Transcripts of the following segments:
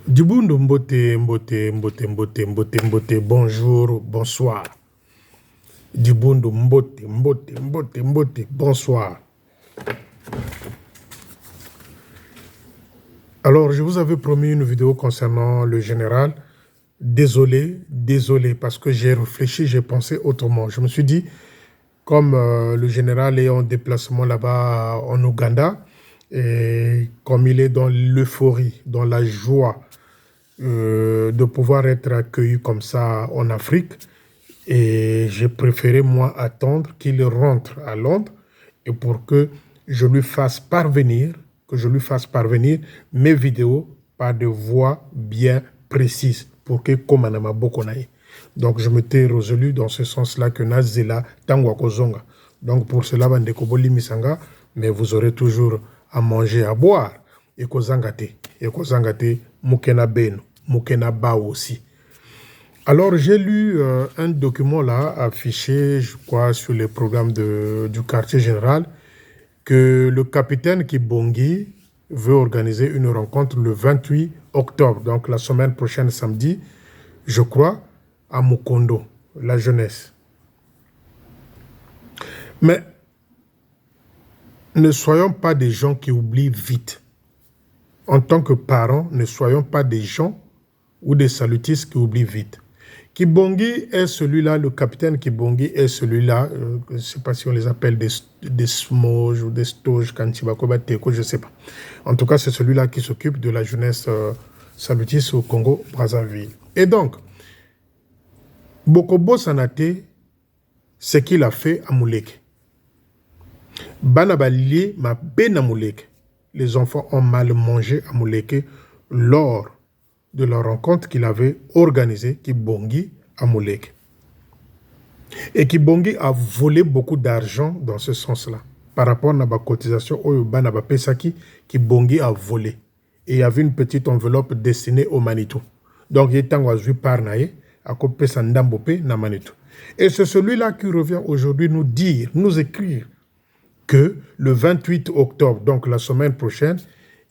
Dibundo mbote, mbote, mbote, mbote, mbote, mbote, bonjour, bonsoir. Dibundo mbote, mbote, mbote, mbote, bonsoir. Alors, je vous avais promis une vidéo concernant le général. Désolé, parce que j'ai réfléchi, j'ai pensé autrement. Je me suis dit, comme le général est en déplacement là-bas en Ouganda, et comme il est dans l'euphorie, dans la joie, de pouvoir être accueilli comme ça en Afrique. Et j'ai préféré, moi, attendre qu'il rentre à Londres et pour que je lui fasse parvenir, mes vidéos par des voix bien précises pour que Komanama Bokonaï. Donc, je m'étais résolu dans ce sens-là que Nazela Tangwa Kozonga. Donc, pour cela, Bandekoboli Misanga, mais vous aurez toujours à manger, à boire. Et Kozangate, Mukena Beno, Mukena Ba aussi. Alors, j'ai lu un document là, affiché, je crois, sur les programmes du quartier général, que le capitaine Kibongi veut organiser une rencontre le 28 octobre, donc la semaine prochaine, samedi, je crois, à Mukondo, la jeunesse. Mais ne soyons pas des gens qui oublient vite. En tant que parents, ne soyons pas des gens ou des salutistes qui oublient vite. Kibongi est celui-là, le capitaine Kibongi est celui-là, je ne sais pas si on les appelle des smoges ou des stoges, Kanchibakobateko, je ne sais pas. En tout cas, c'est celui-là qui s'occupe de la jeunesse salutiste au Congo-Brazzaville. Et donc, Bokobo Sanate, ce qu'il a fait à Mouleke. Banabali ma ben à Mouleke. Les enfants ont mal mangé à Mouleke lors de la rencontre qu'il avait organisée, Kibongi à Mouleke. Et Kibongi a volé beaucoup d'argent dans ce sens-là. Par rapport à la cotisation, Kibongi a volé. Et il y avait une petite enveloppe destinée au Manitou. Donc, il était en par naïe, à copé Sandambope, na Manitou. Et c'est celui-là qui revient aujourd'hui nous dire, nous écrire, que le 28 octobre, donc la semaine prochaine,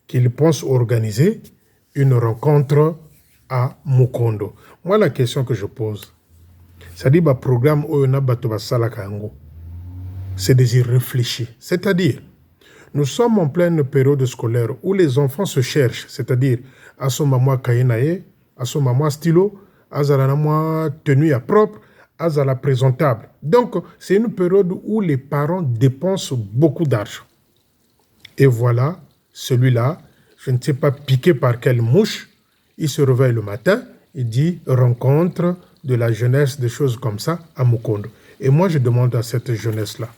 qu'il pense organiser une rencontre à Mukondo. Moi, la question que je pose, c'est-à-dire le programme c'est des irréfléchis. C'est-à-dire, nous sommes en pleine période scolaire où les enfants se cherchent, c'est-à-dire, à son maman kayenaye, à son maman stylo, à sa tenue à propre, à sa présentable. Donc, c'est une période où les parents dépensent beaucoup d'argent. Et voilà, celui-là, je ne sais pas piqué par quelle mouche, il se réveille le matin, il dit rencontre de la jeunesse, des choses comme ça à Mukondo. Et moi, je demande à cette jeunesse-là,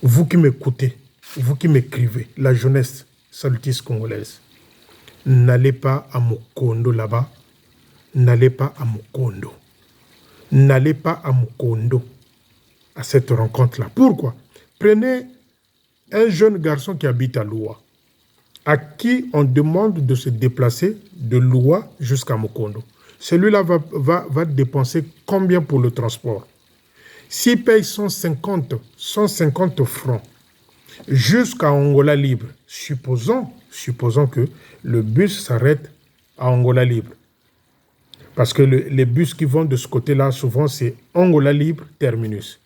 vous qui m'écoutez, vous qui m'écrivez, la jeunesse salutiste congolaise, n'allez pas à Mukondo là-bas, n'allez pas à Mukondo. N'allez pas à Mukondo, à cette rencontre-là. Pourquoi? Prenez un jeune garçon qui habite à Loua, à qui on demande de se déplacer de Loua jusqu'à Mukondo. Celui-là va dépenser combien pour le transport? S'il paye 150 francs jusqu'à Angola Libre, supposons que le bus s'arrête à Angola Libre. Parce que les bus qui vont de ce côté-là, souvent, c'est Angola Libre, terminus.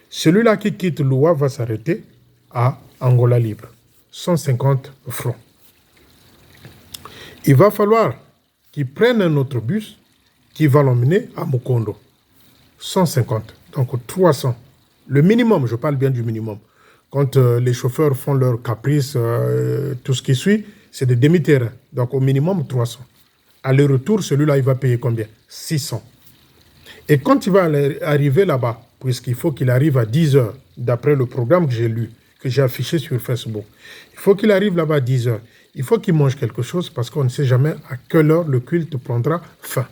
Celui-là qui quitte Loua va s'arrêter à Angola Libre. 150 francs. Il va falloir qu'il prenne un autre bus qui va l'emmener à Mukondo. 150. Donc 300. Le minimum, je parle bien du minimum. Quand les chauffeurs font leur caprice, tout ce qui suit, c'est des demi-terrains. Donc au minimum 300. Aller-retour, celui-là, il va payer combien? 600. Et quand il va arriver là-bas, puisqu'il faut qu'il arrive à 10 heures, d'après le programme que j'ai lu, que j'ai affiché sur Facebook, il faut qu'il arrive là-bas à 10 heures. Il faut qu'il mange quelque chose parce qu'on ne sait jamais à quelle heure le culte prendra fin.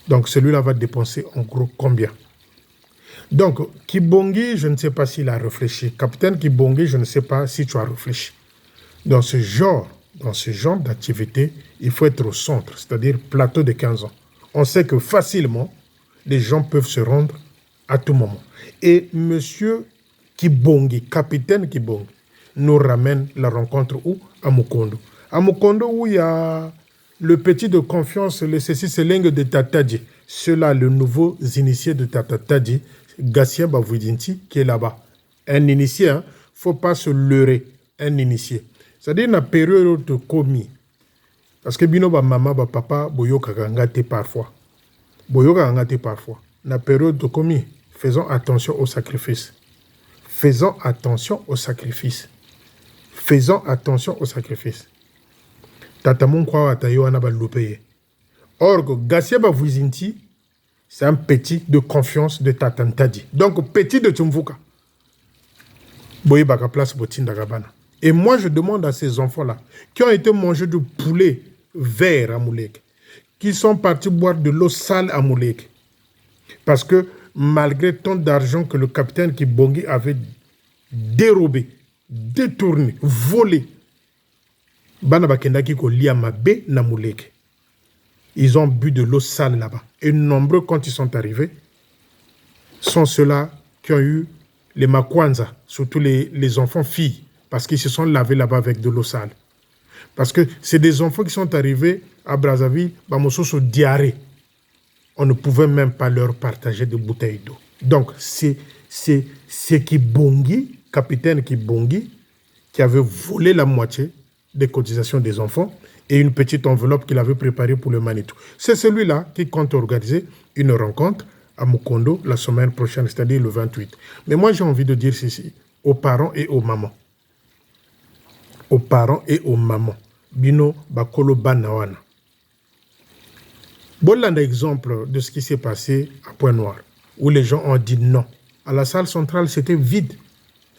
Donc celui-là va dépenser en gros combien? Donc Kibongi, je ne sais pas s'il a réfléchi. Capitaine Kibongi, je ne sais pas si tu as réfléchi. Dans ce genre d'activité, il faut être au centre, c'est-à-dire plateau de 15 ans. On sait que facilement, les gens peuvent se rendre à tout moment. Et monsieur Kibongi, capitaine Kibongi, nous ramène la rencontre où? À Mukondo. À Mukondo, où il y a le petit de confiance, le ceci, c'est l'Ingue de Tatadji. Ceux-là, les nouveaux initiés de Tatadji, Gassia Bavouidinti, qui est là-bas. Un initié, il ne faut pas se leurrer. Un initié. C'est-à-dire, la période de commis. Parce que bino ba maman, ba papa, boyoka ngate parfois. Boyoka ngate parfois. La période de commis, faisons attention au sacrifice. Faisons attention au sacrifice. Faisons attention au sacrifice. Tatamon kwa atayo ana ba loupeye. Or, Gassia Bavouizinti, c'est un petit de confiance de Tatantadi. Donc, petit de Tumvuka. Boye baka place botinda gabana. Et moi, je demande à ces enfants-là, qui ont été mangés du poulet vert à Moulek, qui sont partis boire de l'eau sale à Moulek, parce que malgré tant d'argent que le capitaine Kibongi avait dérobé, détourné, volé, ils ont bu de l'eau sale là-bas. Et nombreux, quand ils sont arrivés, sont ceux-là qui ont eu les makwanza, surtout les enfants filles, parce qu'ils se sont lavés là-bas avec de l'eau sale. Parce que c'est des enfants qui sont arrivés à Brazzaville, Bamososo diarrhée. On ne pouvait même pas leur partager de bouteilles d'eau. Donc, c'est Kibongi, capitaine Kibongi, qui avait volé la moitié des cotisations des enfants et une petite enveloppe qu'il avait préparée pour le Manitou. C'est celui-là qui compte organiser une rencontre à Mukondo la semaine prochaine, c'est-à-dire le 28. Mais moi, j'ai envie de dire ceci aux parents et aux mamans. Aux parents et aux mamans. Bino bakolo banawana. Bon, un exemple de ce qui s'est passé à Pointe-Noire, où les gens ont dit non. À la salle centrale, c'était vide.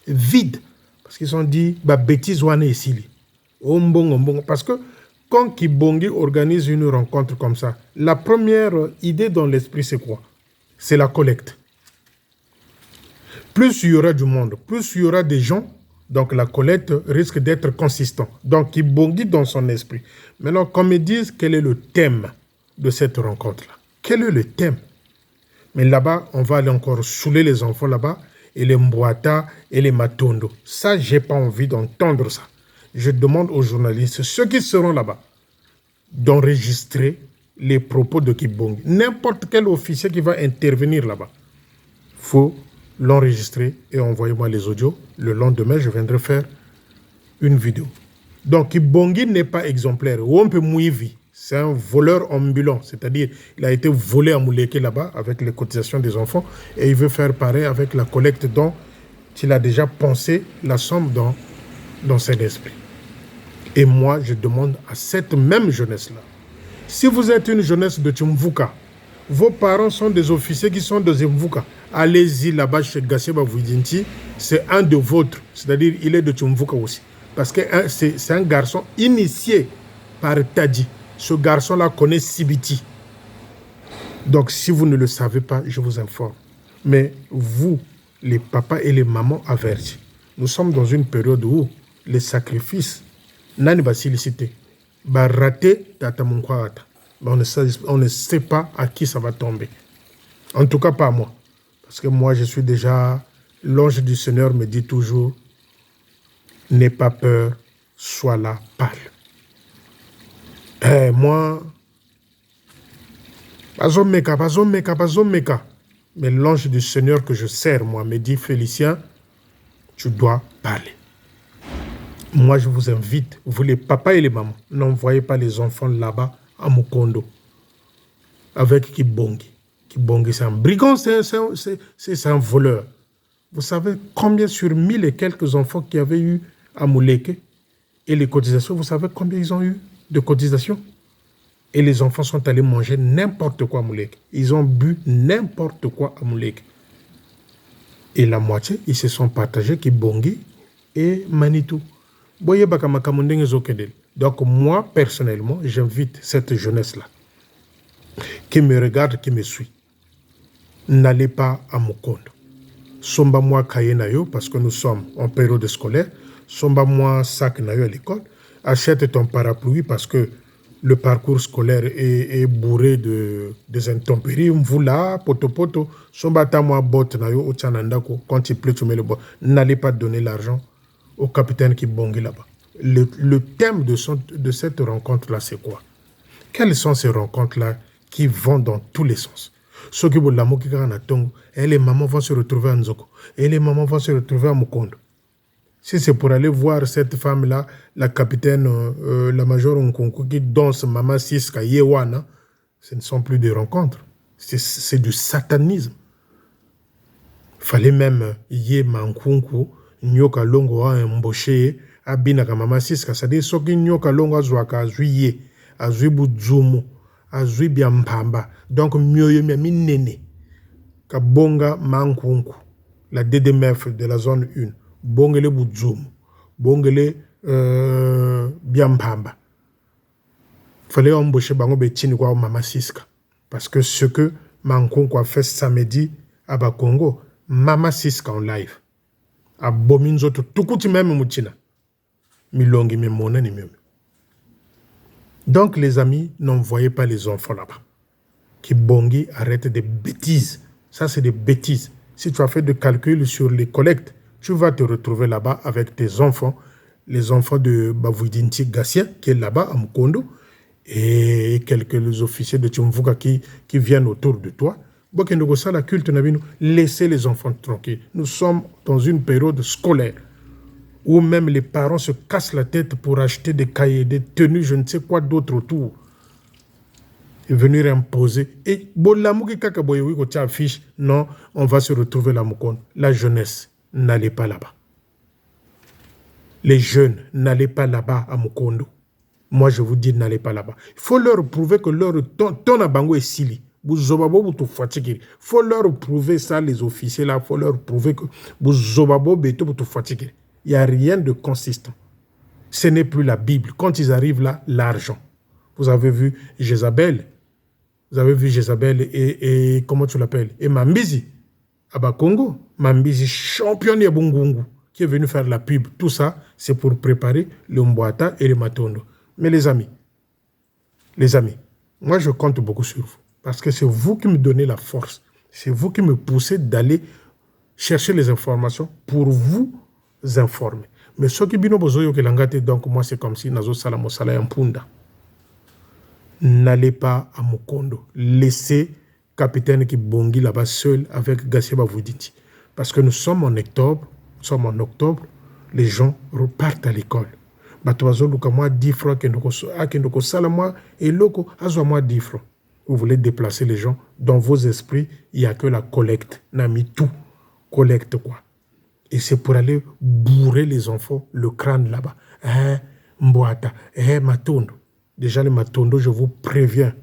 Vide. Parce qu'ils ont dit, bah, bêtise wane ici. Parce que quand Kibongi organise une rencontre comme ça, la première idée dans l'esprit, c'est quoi? C'est la collecte. Plus il y aura du monde, plus il y aura des gens, donc la collecte risque d'être consistante. Donc Kibongi dans son esprit. Maintenant, comme ils disent, quel est le thème de cette rencontre-là? Quel est le thème? Mais là-bas, on va aller encore saouler les enfants là-bas, et les Mbouata et les Matondo. Ça, je n'ai pas envie d'entendre ça. Je demande aux journalistes, ceux qui seront là-bas, d'enregistrer les propos de Kibongi. N'importe quel officier qui va intervenir là-bas, il faut l'enregistrer et envoyez-moi les audios. Le lendemain, je viendrai faire une vidéo. Donc, Kibongi n'est pas exemplaire. Wompe Mouivi, c'est un voleur ambulant. C'est-à-dire, il a été volé à Mouleke là-bas avec les cotisations des enfants et il veut faire pareil avec la collecte dont il a déjà pensé la somme dans son esprit. Et moi, je demande à cette même jeunesse-là, si vous êtes une jeunesse de Tumvuka, vos parents sont des officiers qui sont de Tumvuka, allez-y là-bas chez Gassia Bavouidinti, c'est un de vôtres, c'est-à-dire il est de Tumvuka aussi. Parce que c'est un garçon initié par Tadji. Ce garçon-là connaît Sibiti. Donc, si vous ne le savez pas, je vous informe. Mais vous, les papas et les mamans avertis, nous sommes dans une période où les sacrifices, nani ba silicité, ba raté tata munkwata. On ne sait pas à qui ça va tomber. En tout cas, pas moi. Parce que moi, je suis déjà... L'ange du Seigneur me dit toujours, n'aie pas peur, sois là, parle. Moi, mais l'ange du Seigneur que je sers, moi, me dit, Félicien, tu dois parler. Moi, je vous invite, vous les papas et les mamans, n'envoyez pas les enfants là-bas à Mukondo avec Kibongi. Kibongi, c'est un brigand, c'est un voleur. Vous savez combien sur 1000 et quelques enfants qu'il y avait eu à Mouleke et les cotisations, vous savez combien ils ont eu de cotisations? Et les enfants sont allés manger n'importe quoi à Mouleke. Ils ont bu n'importe quoi à Mouleke. Et la moitié, ils se sont partagés Kibongi et Manitou. Donc moi, personnellement, j'invite cette jeunesse-là qui me regarde, qui me suit. N'allez pas à Mukondo. Somba moi kaye nayo, parce que nous sommes en période scolaire. Somba moi sac nayo à l'école. Achète ton parapluie parce que le parcours scolaire est bourré des intempéries. Mvula, poto. Somba ta moi botte nayo au tchanandako. Quand il pleut, tu mets le bot. N'allez pas donner l'argent au capitaine qui bongue là-bas. Le thème de cette rencontre-là, c'est quoi? Quelles sont ces rencontres-là qui vont dans tous les sens? Ceux qui veulent l'amour qui gagnent à Tongo, et les mamans vont se retrouver à Nzoko, et les mamans vont se retrouver à Mukondo. Si c'est pour aller voir cette femme-là, la capitaine, la major Nkunku qui danse Mama Siska Yewana, ce ne sont plus des rencontres. C'est du satanisme. Fallait même Ye Mankunku, Nyoka Longo a embauché, Abinaka Mama Siska, c'est-à-dire ceux qui Nyoka Longo a zouaka, Azuye, Azui Budzumu, Azui Biampamba, donc mieux mi nene, Kabonga Mankunku, la DDMF de la zone 1. Bongele Budzumu, Bongele Biampamba. Fallait embaucher Bango Betini kwa Mama Siska. Parce que ce que Mankunku a fait samedi à Bakongo, Mama Siska en live. A Bominzo tukuti même Moutina. Milongi Memona ni mieux. Donc les amis, n'envoyez pas les enfants là-bas. Qui Bongi arrête des bêtises. Ça c'est des bêtises. Si tu as fait des calculs sur les collectes, tu vas te retrouver là-bas avec tes enfants, les enfants de Bavouidinti Gassien, qui est là-bas à Mukondo, et quelques officiers de Tchumvuka qui viennent autour de toi. La culte, laissez les enfants tranquilles. Nous sommes dans une période scolaire où même les parents se cassent la tête pour acheter des cahiers, des tenues, je ne sais quoi d'autre autour. Et venir imposer. Et non, on va se retrouver là, Moukondo. La jeunesse, n'allez pas là-bas. Les jeunes, n'allez pas là-bas à Mukondo. Moi, je vous dis, n'allez pas là-bas. Il faut leur prouver que leur ton abango est sili. Il faut leur prouver ça, les officiers là. Il faut leur prouver que il n'y a rien de consistant. Ce n'est plus la Bible. Quand ils arrivent là, l'argent. Vous avez vu Jézabel. Vous avez vu Jézabel et comment tu l'appelles? Et Mambizi. À Bakongo. Mambizi, championne Bungungu, qui est venu faire la pub. Tout ça, c'est pour préparer le Mbouata et le Matondo. Mais les amis, moi je compte beaucoup sur vous. Parce que c'est vous qui me donnez la force. C'est vous qui me poussez d'aller chercher les informations pour vous informer. Mais ceux qui bino bozoyo que langate, donc moi c'est comme si nazo salamo salaya mpunda. N'allez pas à Mukondo. Laissez capitaine qui bongi là-bas seul avec Gassé Bavouditi. Parce que nous sommes en octobre, les gens repartent à l'école. Batoazo luka moi 10 francs kendoko sala moi et loko azo moi 10 francs. Vous voulez déplacer les gens dans vos esprits, il n'y a que la collecte. Nami tout collecte quoi. Et c'est pour aller bourrer les enfants le crâne là-bas. Mbouata, Matondo. Déjà les Matondo, je vous préviens,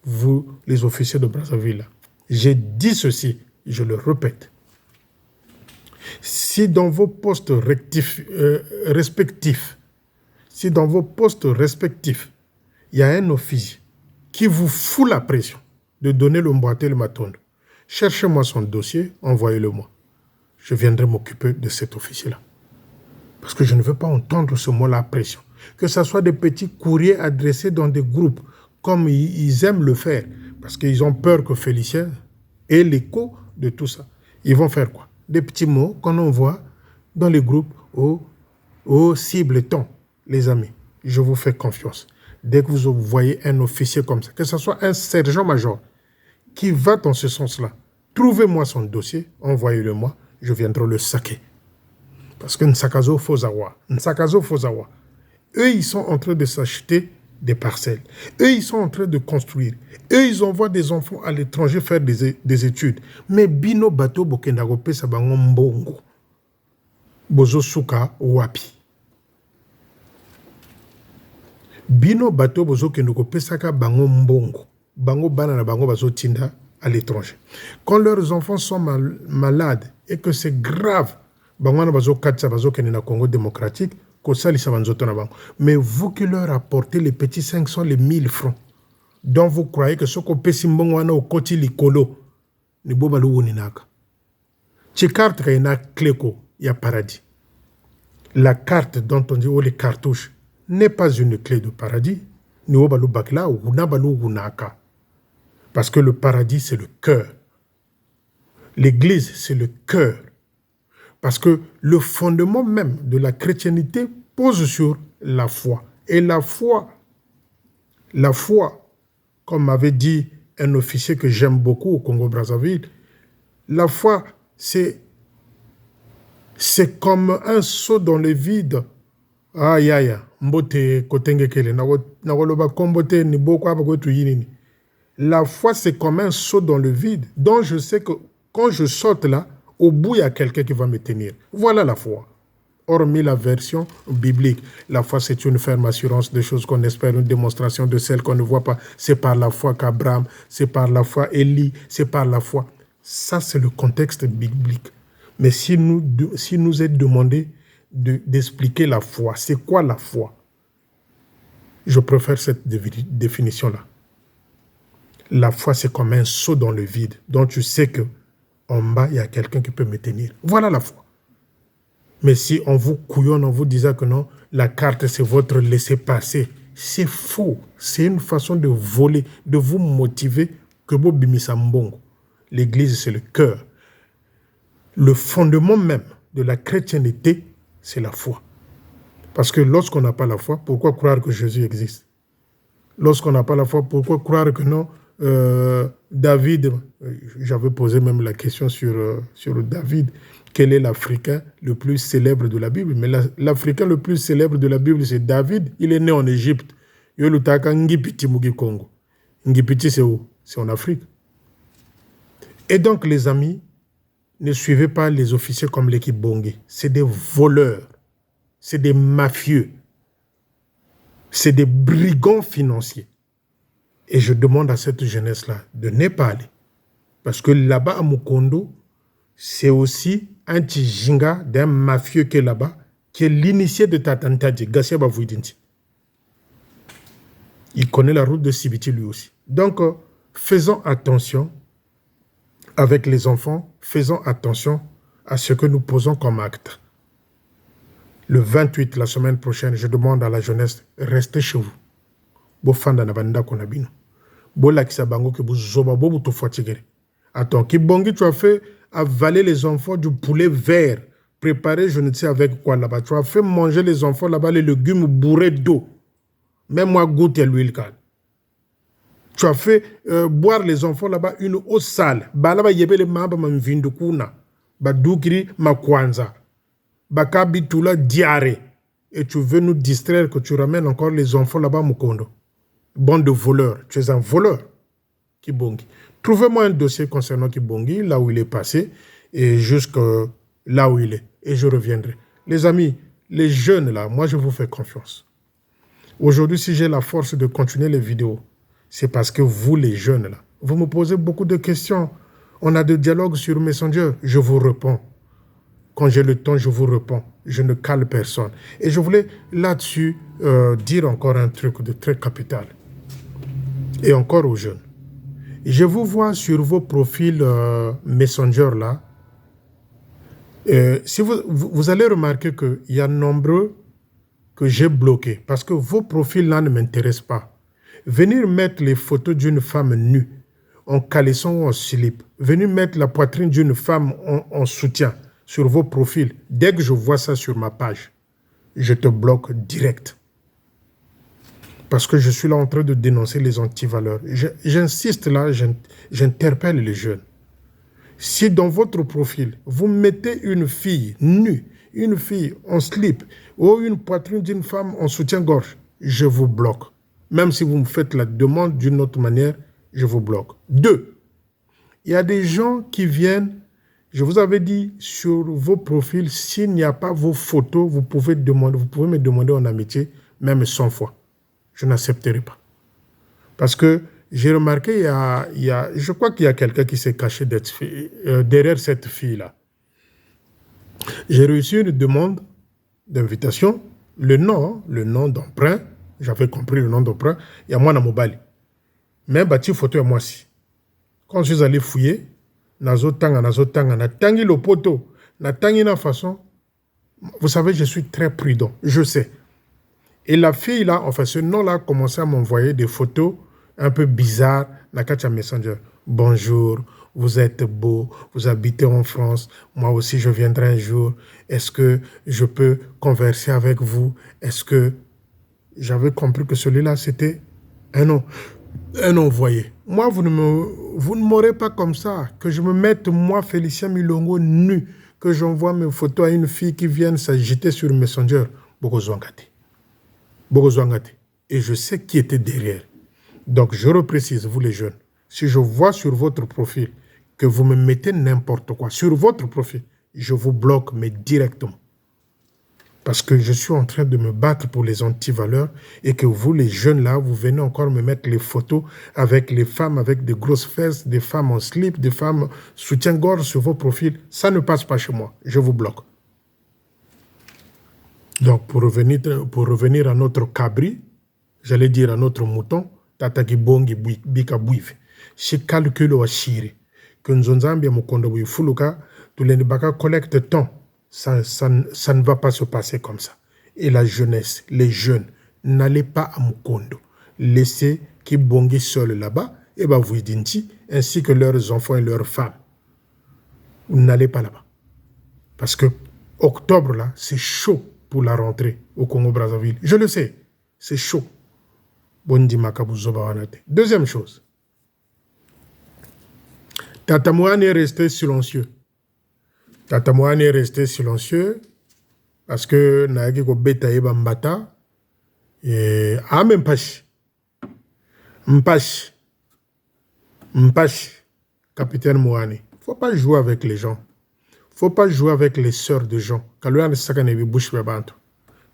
vous les officiers de Brazzaville. J'ai dit ceci, je le répète. Si dans vos postes respectifs, il y a un officier qui vous fout la pression de donner le Mbouata et le Matondo, cherchez-moi son dossier, envoyez-le-moi. Je viendrai m'occuper de cet officier-là. Parce que je ne veux pas entendre ce mot-là, pression. Que ce soit des petits courriers adressés dans des groupes, comme ils aiment le faire, parce qu'ils ont peur que Félicien ait l'écho de tout ça. Ils vont faire quoi? Des petits mots qu'on envoie dans les groupes aux cibles temps. Les amis, je vous fais confiance. Dès que vous voyez un officier comme ça, que ce soit un sergent-major qui va dans ce sens-là, trouvez-moi son dossier, envoyez-le-moi, je viendrai le saquer. Parce que Nsakazo Fozawa, eux, ils sont en train de s'acheter des parcelles. Eux, ils sont en train de construire. Eux, ils envoient des enfants à l'étranger faire des études. Mais Bino Bato Bokendago Pesa Bango Mbongo. Bozo Suka Wapi. Bino Bato Bozo Kendago Pesa Bango Mbongo. Bango Banana Bango Bazo Tinda à l'étranger. Quand leurs enfants sont malades et que c'est grave, Bango Bazo Katsa Bazo Kenina Congo démocratique, mais vous qui leur apportez les petits 500, les 1000 francs, dont vous croyez que ce qu'on peut simbongwana au côté likolo, ni bobalou wuninaka. Ces cartes qu'il y a clé il y a paradis. La carte dont on dit oh les cartouches n'est pas une clé de paradis. Ni bobalou bakla ou nabalou wunaka. Parce que le paradis c'est le cœur. L'église c'est le cœur. Parce que le fondement même de la chrétienté pose sur la foi. Et la foi, comme m'avait dit un officier que j'aime beaucoup au Congo-Brazzaville, la foi, c'est comme un saut dans le vide. Aïe, aïe, mbote kotenge kele, nakoloba kombote ni boko abakotu yinini. La foi, c'est comme un saut dans le vide. Donc, je sais que quand je saute là, au bout, il y a quelqu'un qui va me tenir. Voilà la foi. Hormis la version biblique. La foi, c'est une ferme assurance de choses qu'on espère, une démonstration de celles qu'on ne voit pas. C'est par la foi qu'Abraham, c'est par la foi Élie, c'est par la foi. Ça, c'est le contexte biblique. Mais si nous est demandé d'expliquer la foi, c'est quoi la foi? Je préfère cette définition-là. La foi, c'est comme un saut dans le vide. Donc, tu sais qu'en bas, il y a quelqu'un qui peut me tenir. Voilà la foi. Mais si on vous couillonne en vous disant que non, la carte, c'est votre laisser-passer, c'est faux. C'est une façon de voler, de vous motiver que vous bimisa mbongo. L'église, c'est le cœur. Le fondement même de la chrétienté, c'est la foi. Parce que lorsqu'on n'a pas la foi, pourquoi croire que Jésus existe? Lorsqu'on n'a pas la foi, pourquoi croire que non, David, j'avais posé même la question sur David, quel est l'Africain le plus célèbre de la Bible? Mais l'Africain le plus célèbre de la Bible, c'est David. Il est né en Égypte. Ngipiti Mugi Congo. Ngipiti, c'est où? C'est en Afrique. Et donc, les amis, ne suivez pas les officiers comme l'équipe Bongi. C'est des voleurs. C'est des mafieux. C'est des brigands financiers. Et je demande à cette jeunesse-là de ne pas aller. Parce que là-bas, à Mukondo, c'est aussi un tijinga d'un mafieux qui est là-bas, qui est l'initié de Tatantadji, Gassia Bavouidinti. Il connaît la route de Sibiti lui aussi. Donc, faisons attention avec les enfants, faisons attention à ce que nous posons comme acte. Le 28, la semaine prochaine, je demande à la jeunesse, restez chez vous. Bofanda na banda konabino. Bola kisabango ke buzoba bobu to fatigere. Attends, Kibongi, tu as fait avaler les enfants du poulet vert, préparé je ne sais avec quoi là-bas. Tu as fait manger les enfants là-bas les légumes bourrés d'eau. Même moi goûter l'huile calme. Tu as fait boire les enfants là-bas une eau sale. Ba là-bas yebe le mamba mamvindukuna. Ba doukiri makwanza. Bakabi tula diarrhée. Et tu veux nous distraire que tu ramènes encore les enfants là-bas, Mukondo. Bande de voleurs. Tu es un voleur, Kibongi. Trouvez-moi un dossier concernant Kibongi, là où il est passé, et jusque là où il est. Et je reviendrai. Les amis, les jeunes là, moi je vous fais confiance. Aujourd'hui, si j'ai la force de continuer les vidéos, c'est parce que vous, les jeunes là, vous me posez beaucoup de questions. On a des dialogues sur Messenger, je vous réponds. Quand j'ai le temps, je vous réponds. Je ne cale personne. Et je voulais là-dessus dire encore un truc de très capital. Et encore aux jeunes. Je vous vois sur vos profils Messenger là. Si vous allez remarquer qu'il y a nombreux que j'ai bloqués. Parce que vos profils là ne m'intéressent pas. Venir mettre les photos d'une femme nue, en caleçon ou en slip. Venir mettre la poitrine d'une femme en soutien sur vos profils. Dès que je vois ça sur ma page, je te bloque direct. Parce que je suis là en train de dénoncer les antivaleurs. J'insiste là, j'interpelle les jeunes. Si dans votre profil, vous mettez une fille nue, une fille en slip, ou une poitrine d'une femme en soutien-gorge, je vous bloque. Même si vous me faites la demande d'une autre manière, je vous bloque. 2. Il y a des gens qui viennent. Je vous avais dit sur vos profils, s'il n'y a pas vos photos, vous pouvez me demander en amitié, même 100 fois. Je n'accepterai pas. Parce que j'ai remarqué, je crois qu'il y a quelqu'un qui s'est caché derrière cette fille-là. J'ai reçu une demande d'invitation, le nom d'emprunt, j'avais compris le nom d'emprunt, il y a moi dans Mobali. Mais bâti photo et moi aussi. Quand je suis allé fouiller, nazotanga, na tangi le poto, na tangi na façon. Vous savez, je suis très prudent, je sais. Et la fille là, enfin ce nom-là, a commencé à m'envoyer des photos un peu bizarres, na Kacha Messenger. Bonjour, vous êtes beau, vous habitez en France, moi aussi je viendrai un jour. Est-ce que je peux converser avec vous? Est-ce que... j'avais compris que celui-là, c'était un envoyé. Moi, vous ne m'aurez pas comme ça, que je me mette, moi, Félicien Milongo, nu, que j'envoie mes photos à une fille qui vient s'agiter sur Messenger. Bokozwangati. Et je sais qui était derrière. Donc, je reprécise, vous les jeunes, si je vois sur votre profil que vous me mettez n'importe quoi, sur votre profil, je vous bloque, mais directement. Parce que je suis en train de me battre pour les antivaleurs et que vous, les jeunes là, vous venez encore me mettre les photos avec les femmes avec des grosses fesses, des femmes en slip, des femmes soutien-gorge sur vos profils. Ça ne passe pas chez moi. Je vous bloque. Donc, pour revenir à notre cabri, j'allais dire à notre mouton, tataki bongi bika bouive. Si calcule wa shiri. Que nous avons mukondo bouive fuluka, tous les baka collecte temps. Ça ne va pas se passer comme ça. Et la jeunesse, les jeunes, n'allez pas à Mukondo. Laissez qui bongi seuls là-bas, et bah vous dinti, ainsi que leurs enfants et leurs femmes. N'allez pas là-bas. Parce que octobre, là, c'est chaud pour la rentrée au Congo-Brazzaville. Je le sais, c'est chaud. Deuxième chose. Tata Moine est resté silencieux. Tata Moine est resté silencieux parce que Naagi ko beta yeba mbata et même Mpash, capitaine Moine. Faut pas jouer avec les gens. Faut pas jouer avec les sœurs de gens. Kalouane sakanebi bouche bebanto.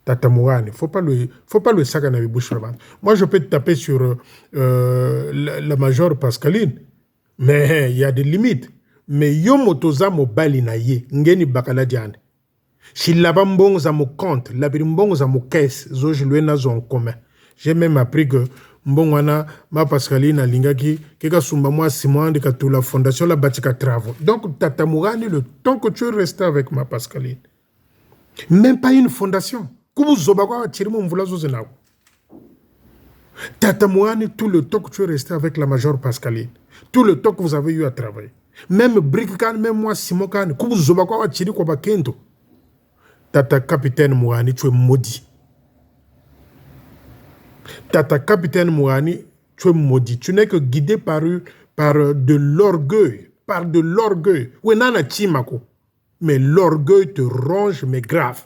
Tata Moine, faut pas le sakanebi bouche bebanto. Moi je peux te taper sur la major Pascaline, mais il y a des limites. Mais yo motoza mobali na ye ngeni bakala diane si laba mbongo za mo compte labiri mbongo za mo caisse zo jilwe nazo en commun. J'ai même appris que mbongo wana ma Pascaline alingaki keka sumba moi Simon de la fondation la batika travaux. Donc Tata Mourani, le temps que tu es resté avec ma Pascaline, même pas une fondation kubu zobakwa tirimo mvula zo zenao. Tata Mourani, tout le temps que tu es resté avec la major Pascaline, tout le temps que vous avez eu à travailler, même Brickkan, même moi, Simokan, Kubu Zobakwa wa Chiri kwa Bakento. Tata capitaine Mourani, tu es maudit. Tata capitaine Mourani, tu es maudit. Tu n'es que guidé par de l'orgueil. Par de l'orgueil. Oui, nana chimako. Mais l'orgueil te ronge, mais grave.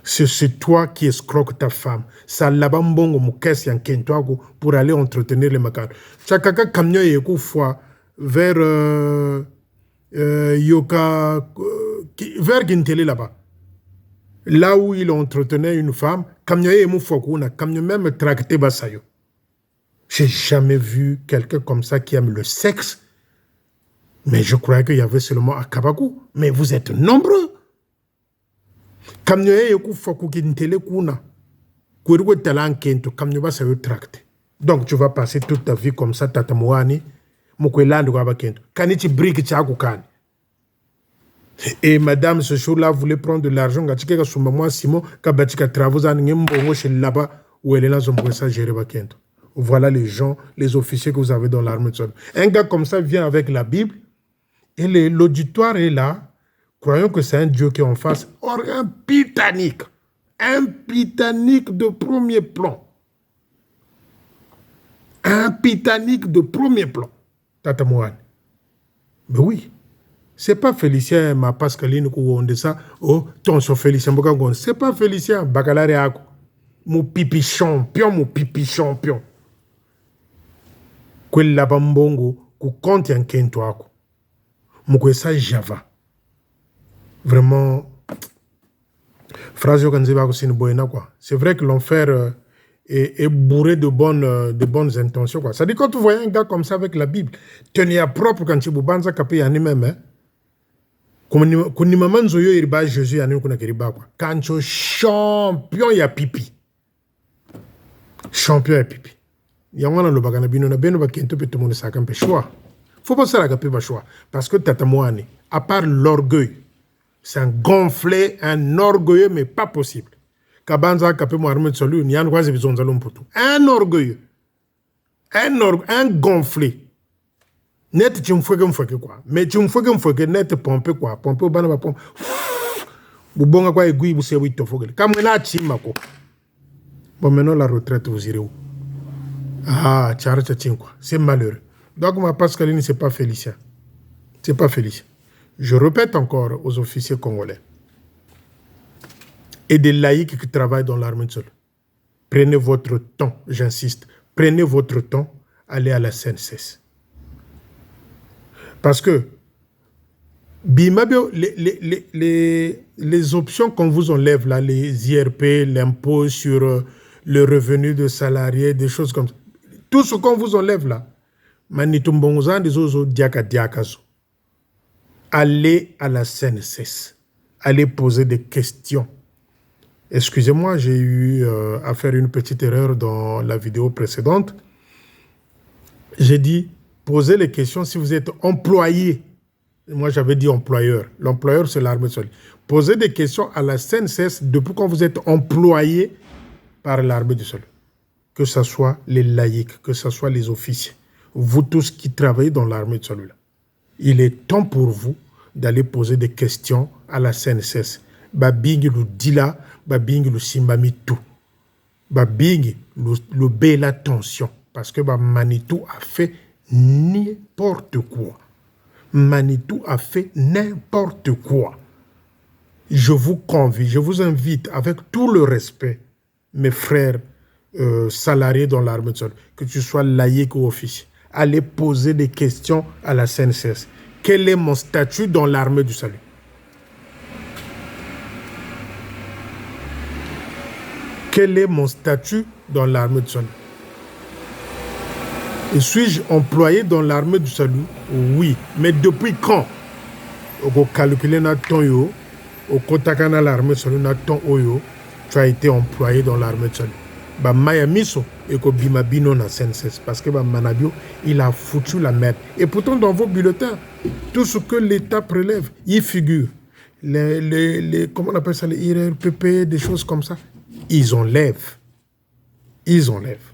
C'est toi qui escroques ta femme. Ça labambongo moukesi en kentwago pour aller entretenir les macans. Chakaka kamyo yekou fois vers Yoka, vers Gintele là-bas. Là où il entretenait une femme, kamyo yemou fokuna, kamyo même tracté basayo. J'ai jamais vu quelqu'un comme ça qui aime le sexe. Mais je croyais qu'il y avait seulement à Kabakou. Mais vous êtes nombreux. Kamyo yekou foku Gintele kuna. Kouroué talan kento, kamyo basayo tracté. Donc tu vas passer toute ta vie comme ça, Tata Mourani. Et madame, ce jour-là, voulait prendre de l'argent. Voilà les gens, les officiers que vous avez dans l'armée. Un gars comme ça vient avec la Bible et l'auditoire est là. Croyons que c'est un Dieu qui est en face. Or, un pitanique de premier plan. Un pitanique de premier plan. Tata Mourani. Mais oui, c'est pas Félicien, ma Pascaline, ou on dit ça, oh, ton sur Félicien Bokangon, c'est pas Félicien, Bakalare mon pipi champion. Quel labambongo, ku compte en kento ako. Moukou ça Java. Vraiment, phrase yo kanziba ko sin boyna quoi. C'est vrai que l'enfer est bourré de bonnes intentions. Quoi. Ça dit quand tu voyais un gars comme ça avec la Bible, tenir à propre quand tu boubanza kapé yani même, comme ni maman zoyo iriba Jésus yani kuna kiriba quoi. Quand tu champion ya pipi. Champion ya pipi. Yangwana lo bagana bino na beno bakento pe tout monde ça kampe choix. Faut pas ça la kapé ba choix parce que Tata Mourani, à part l'orgueil, c'est un gonflé, un orgueilleux mais pas possible. Kabanza kapé mo armé de solu ni an kwazi bizonza lomputu. Un orgueilleux. Un gonflé. Net tu mfweke quoi. Mais tu mfweke net pompe quoi. Pompe au bana ba pompe. Bubonga kwa egui busewi tofogele. Kamwe na chima ko. Bon, maintenant, la retraite, vous irez où? Ah, quoi. C'est malheureux. Donc, ma Pascaline, c'est pas Félicien. C'est pas Félicien. Je répète encore aux officiers congolais et des laïcs qui travaillent dans l'armée de sol. Prenez votre temps, j'insiste. Prenez votre temps, allez à la CNSS. Parce que Bimabio, les options qu'on vous enlève là, les IRP, l'impôt sur le revenu de salariés, des choses comme ça, tout ce qu'on vous enlève là, allez à la CNSS, allez poser des questions. Excusez-moi, j'ai eu à faire une petite erreur dans la vidéo précédente. J'ai dit, posez les questions si vous êtes employé. Moi, j'avais dit employeur. L'employeur, c'est l'armée de sol. Posez des questions à la CNSS depuis quand vous êtes employé par l'armée du sol. Que ce soit les laïcs, que ce soit les officiers. Vous tous qui travaillez dans l'armée de sol. Il est temps pour vous d'aller poser des questions à la CNSS. Babingi le dila, babingi le simbami tout. Babingi le bela tension. Parce que Manitou a fait n'importe quoi. Manitou a fait n'importe quoi. Je vous convie, je vous invite avec tout le respect, mes frères salariés dans l'armée de sol, que tu sois laïque ou officier, allez poser des questions à la CNSS. Quel est mon statut dans l'armée du salut? Quel est mon statut dans l'armée du salut? Et suis-je employé dans l'armée du salut? Oui. Mais depuis quand? Au calculer na ton yo, au kotakana l'armée du salut na ton oyo, tu as été employé dans l'armée du salut. Ba maya miso et ko bimabino na CNSS parce que ba manabio il a foutu la merde. Et pourtant dans vos bulletins, tout ce que l'État prélève, il figure. Comment on appelle ça, les IRPP, des choses comme ça. Ils enlèvent. Ils enlèvent.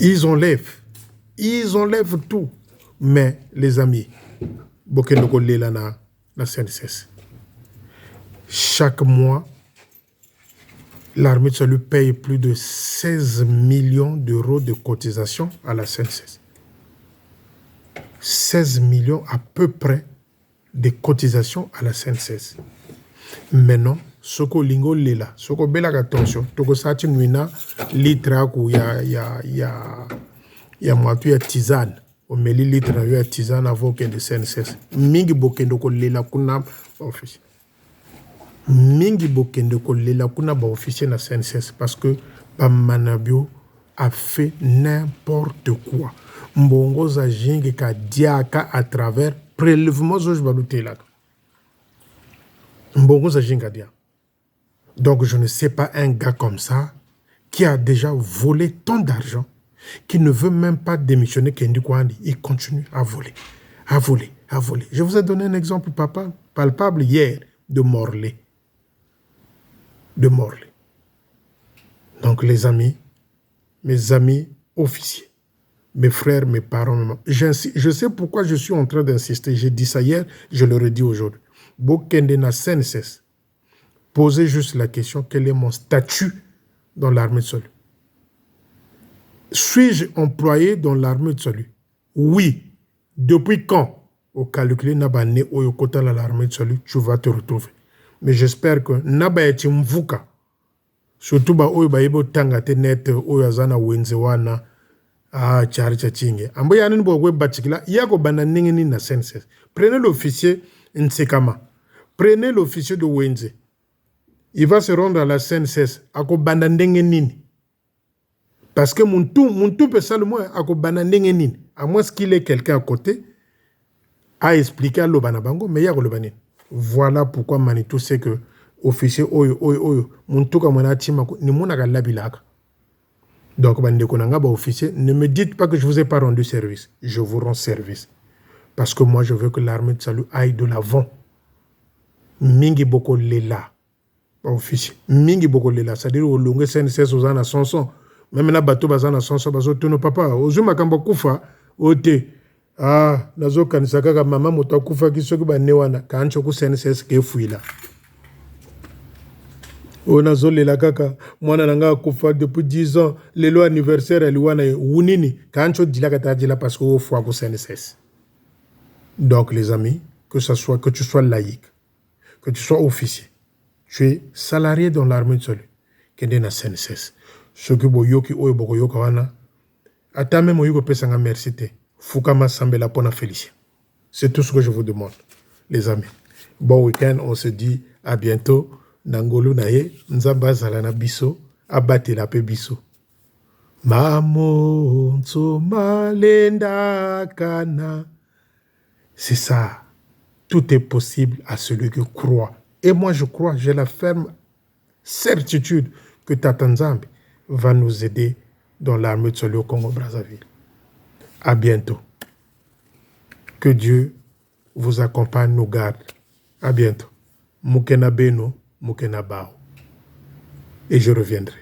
Ils enlèvent. Ils enlèvent tout. Mais, les amis, Bokendoko Lela na CNSS. Chaque mois, l'armée de salut paye plus de 16 millions d'euros de cotisation à la CNSS. 16 millions à peu près de cotisations à la CNSS. Maintenant, Soko Lingo Lela, Soko Bela attention, Toko Sati Nwina, Litraku ya mwatu ya tisane, o meli litra ya tisane avant que de CNSS. Mingi Bokendoko Lela kuna officier. Mingi Bokendoko Lela kuna ba officier na CNSS parce que Bamanabio a fait n'importe quoi. Mbongo za jingi ka diaka à travers prélèvement zo jbaluté là. Mbongo za jinga dia. Donc je ne sais pas un gars comme ça qui a déjà volé tant d'argent, qui ne veut même pas démissionner Kendi Kwandi. Il continue à voler, à voler, à voler. Je vous ai donné un exemple palpable hier de Morlaix. De Morlaix. Donc les amis, mes amis officiers, mes frères, mes parents, je sais pourquoi je suis en train d'insister. J'ai dit ça hier, je le redis aujourd'hui. Bokende na CNSS. Posez juste la question, quel est mon statut dans l'armée de salut? Suis-je employé dans l'armée de salut? Oui. Depuis quand? Au calcul Nabane ou au côté de l'armée de salut, tu vas te retrouver. Mais j'espère que Nabaye Mvuka, surtout ba oyo ba yebo tangate net oyo azana wenzewana chari chachinge. Ambo ya nini bo batikila yako bana ningini na CNSS. Prenez l'officier Nsekama. Prenez l'officier de Wenze. Il va se rendre à la CNSS. Ako bana nini. Parce que mon tout peut seulement ako bana nini. À moins qu'il ait quelqu'un à côté à expliquer à l'obanabango, mais il y a le. Voilà pourquoi Manitou sait que officier oyo mon tout comme on a tima ni mon agala bilaka. Donc officier, ne me dites pas que je vous ai pas rendu service. Je vous rends service parce que moi je veux que l'armée de salut aille de l'avant. Mingi boko lela officier mingi boko lela, c'est-à-dire au longue CNSS aux ana sonson même na bateau bazana sonson bazo tono papa ozuma kamba kufa ote nazo kanisa kaka mama moto kufa ki soki ba newana kancho ku CNSS ke fuila On a zolé la kaka. Moi, nanga kufa depuis 10 ans. Les lois anniversaires, elles ouana wunini. Quand tu dis la kata dis la parce que au foie au CNSS. Donc, les amis, que tu sois laïque, que tu sois officier, tu es salarié dans l'armée de salut, qui est dans CNSS. Ce que vous yoki oyo boko yoka wana, ata même yoko pesanga merci te. Fukama sambela pona félicien. C'est tout ce que je vous demande, les amis. Bon week-end, on se dit à bientôt. Nangolo naye, nzamba zalana biso, abate la pe biso. Mamonzo malenda kana. C'est ça. Tout est possible à celui qui croit. Et moi, je crois, j'ai la ferme certitude que Tata Nzambe va nous aider dans l'armée de salut au Congo-Brazzaville. À bientôt. Que Dieu vous accompagne, nous garde. À bientôt. Mukena Beno, Mukena Bao. Et je reviendrai.